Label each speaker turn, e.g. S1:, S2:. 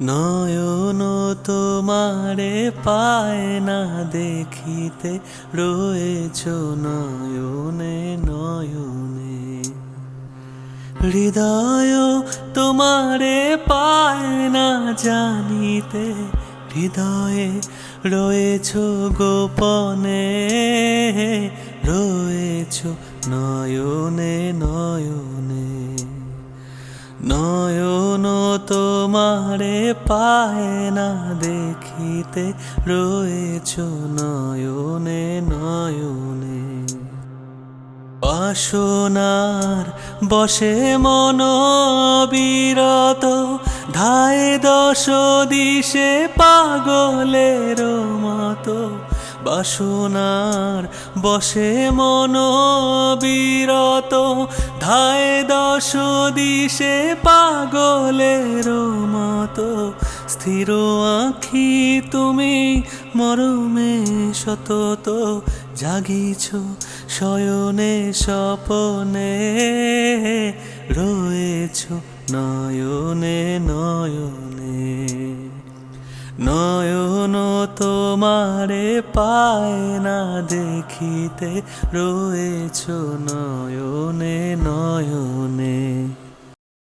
S1: নয়ন তোমারে পায় না দেখিতে, রয়েছ নয়নে নয়নে। হৃদয় তোমারে পায় না জানিতে, হৃদয়ে রয়েছ গোপনে, রয়েছ নয়নে নয়নে। নয়ন তোমারে পায় না দেখিতে, রয়েছ নয়নে নয়নে। বাসনার বসে মন বিরত, ধায় দশ দিশে পাগলের মতো। বাসনার বসে মন বিরত, ধায় দশ দিশে পাগলের মতো। স্থির আঁখি তুমি মরমে সতত, জাগিছ শয়নে স্বপনে, রয়েছ নয়নে নয়নে। নয়ন তোমারে পায় না দেখিতে, রয়েছ নয়নে নয়নে।